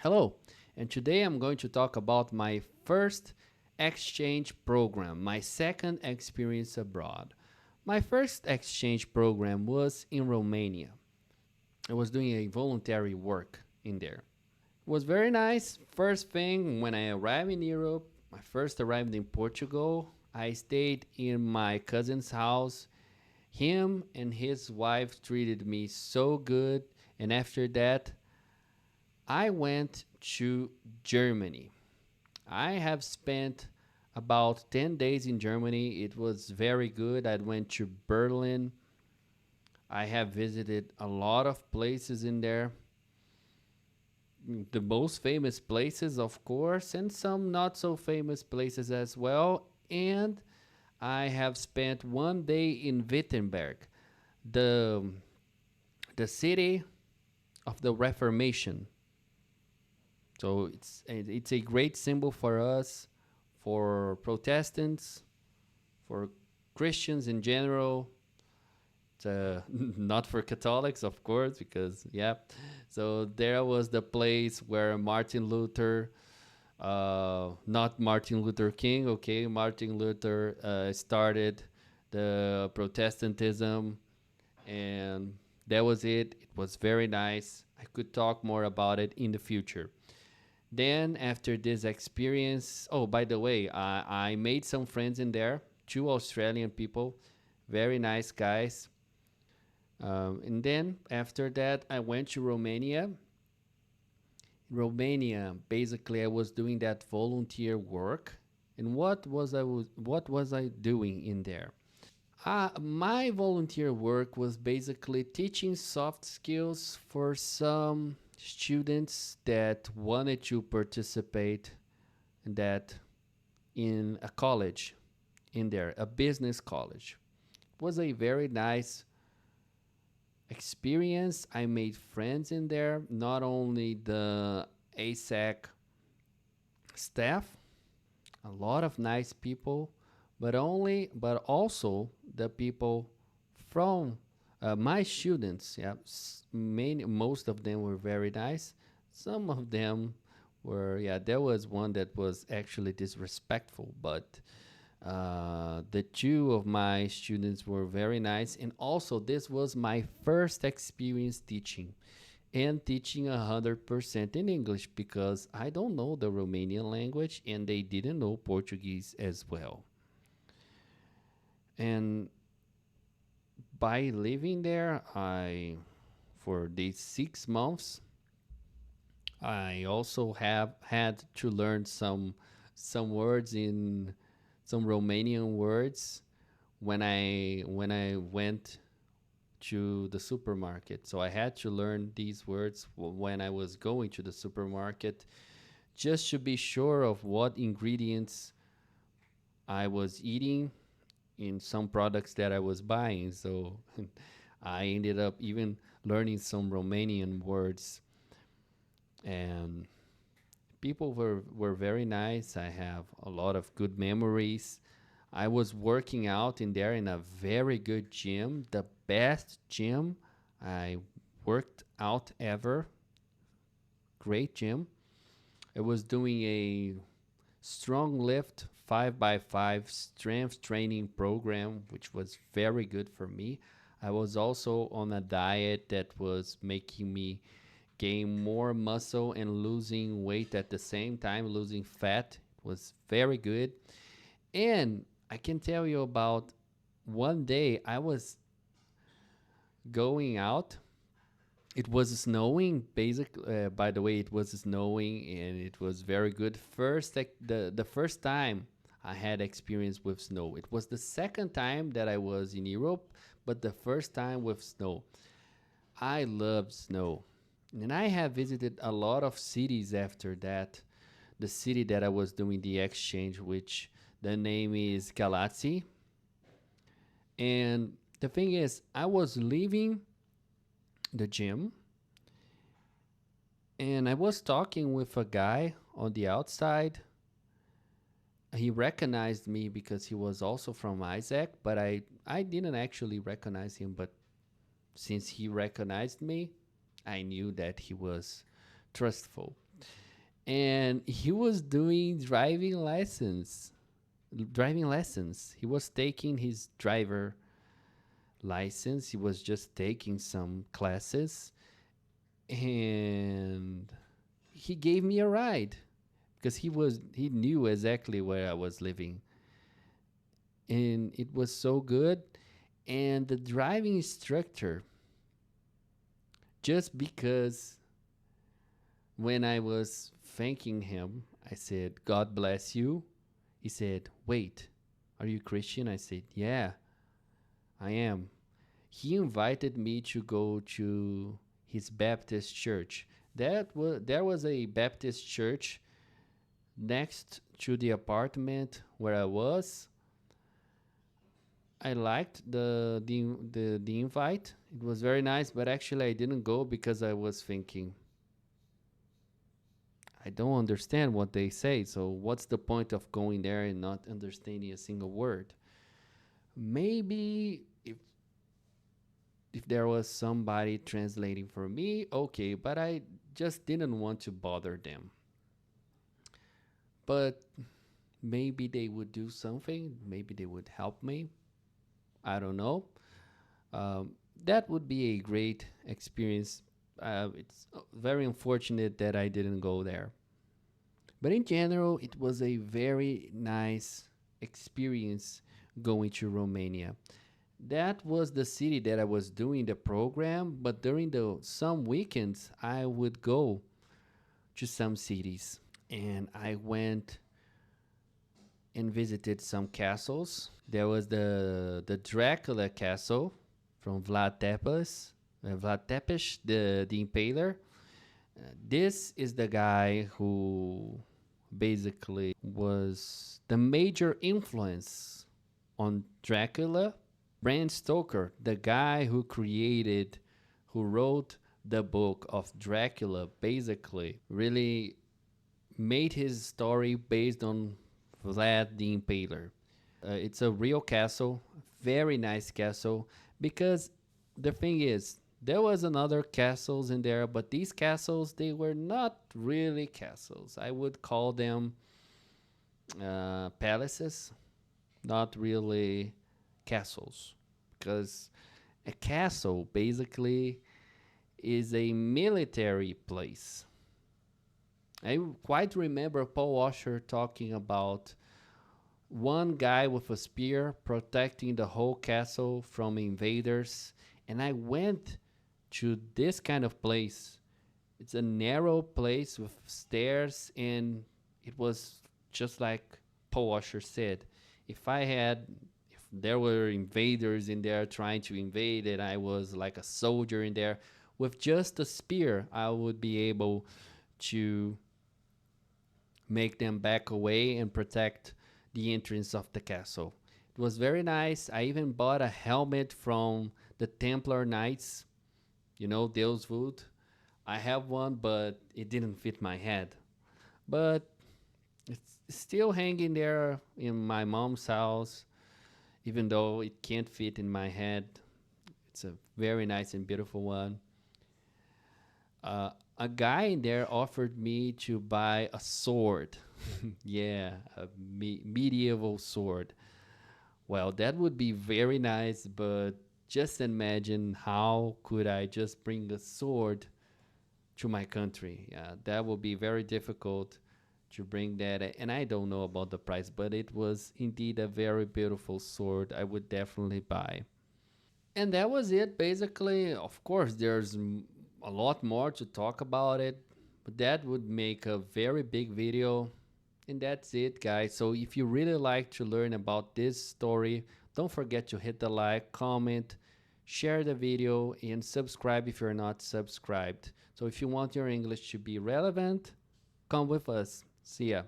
Hello, and today I'm going to talk about my first exchange program, my second experience abroad. My first exchange program was in Romania. I was doing a voluntary work in there. It was very nice. First thing, when I arrived in Europe, I first arrived in Portugal. I stayed in my cousin's house. Him and his wife treated me so good, and after that, I went to Germany. I have spent about 10 days in Germany. It was very good. I went to Berlin. I have visited a lot of places in there. The most famous places, of course, and some not so famous places as well. And I have spent one day in Wittenberg, the, the city of the Reformation. So it's a great symbol for us, for Protestants, for Christians in general. Not for Catholics, of course, because yeah. So there was the place where Martin Luther, not Martin Luther King, okay, Martin Luther started the Protestantism, and that was it. It was very nice. I could talk more about it in the future. Then after this experience, oh, by the way, I made some friends in there, two Australian people, very nice guys. And then after that, I went to Romania. In Romania, basically, I was doing that volunteer work. And what was I doing in there? My volunteer work was basically teaching soft skills for some students that wanted to participate in that in a college in there, a business college. It was a very nice experience. I made friends in there, not only the ASAC staff, a lot of nice people, but also the people from my students. Yeah, most of them were very nice. Some of them were, yeah, there was one that was actually disrespectful, but the two of my students were very nice. And also, this was my first experience teaching and teaching 100% in English because I don't know the Romanian language and they didn't know Portuguese as well. And by living there, for these 6 months, I also have had to learn some words in some Romanian words when I went to the supermarket. So I had to learn these words when I was going to the supermarket just to be sure of what ingredients I was eating in some products that I was buying. So I ended up even learning some Romanian words, and people were very nice. I have a lot of good memories. I was working out in there in a very good gym, the best gym I worked out ever. Great gym. I was doing a strong lift 5x5 strength training program, which was very good for me. I was also on a diet that was making me gain more muscle and losing weight at the same time, losing fat. It was very good. And I can tell you about one day I was going out. It was snowing, basically. By the way, it was snowing, and it was very good. The first time I had experience with snow. It was the second time that I was in Europe, but the first time with snow. I love snow, and I have visited a lot of cities after that. The city that I was doing the exchange, which the name is Galatsi. And the thing is, I was leaving the gym and I was talking with a guy on the outside. He recognized me because he was also from Isaac, but I didn't actually recognize him. But since he recognized me, I knew that he was trustful. and he was doing driving lessons. He was taking his driver license. He was just taking some classes, and he gave me a ride because he knew exactly where I was living, and it was so good. And the driving instructor, just because when I was thanking him, I said, "God bless you." He said, "Wait, are you Christian?" I said, "Yeah, I am." He invited me to go to his Baptist church. There was a Baptist church next to the apartment where I was. I liked the invite. It was very nice, but actually I didn't go because I was thinking, I don't understand what they say. So what's the point of going there and not understanding a single word? Maybe if there was somebody translating for me, okay, but I just didn't want to bother them. But maybe they would do something, maybe they would help me. I don't know. Um, that would be a great experience. It's very unfortunate that I didn't go there. But in general, it was a very nice experience going to Romania. That was the city that I was doing the program, but during the some weekends I would go to some cities, and I went and visited some castles. There was the Dracula castle from Vlad Tepes, the Impaler. This is the guy who basically was the major influence on Dracula. Bram Stoker, the guy who wrote the book of Dracula, basically really made his story based on Vlad the Impaler. It's a real castle, very nice castle, because the thing is, there was another castles in there, but these castles, they were not really castles. I would call them palaces, not really castles, because a castle basically is a military place. I quite remember Paul Washer talking about one guy with a spear protecting the whole castle from invaders. And I went to this kind of place. It's a narrow place with stairs, and it was just like Paul Washer said. If I had, if there were invaders in there trying to invade, and I was like a soldier in there, with just a spear, I would be able to make them back away and protect the entrance of the castle. It was very nice. I even bought a helmet from the Templar Knights, Deus Wood. I have one, but it didn't fit my head. But it's still hanging there in my mom's house, even though it can't fit in my head. It's a very nice and beautiful one. Uh, a guy in there offered me to buy a sword. Yeah, a medieval sword. Well, that would be very nice, but just imagine how could I just bring a sword to my country? Yeah, that would be very difficult to bring that. And I don't know about the price, but it was indeed a very beautiful sword. I would definitely buy. And that was it, basically. Of course, there's a lot more to talk about it, but that would make a very big video. And that's it, guys. So if you really like to learn about this story, don't forget to hit the like, comment, share the video, and subscribe if you're not subscribed. So if you want your English to be relevant, come with us. See ya.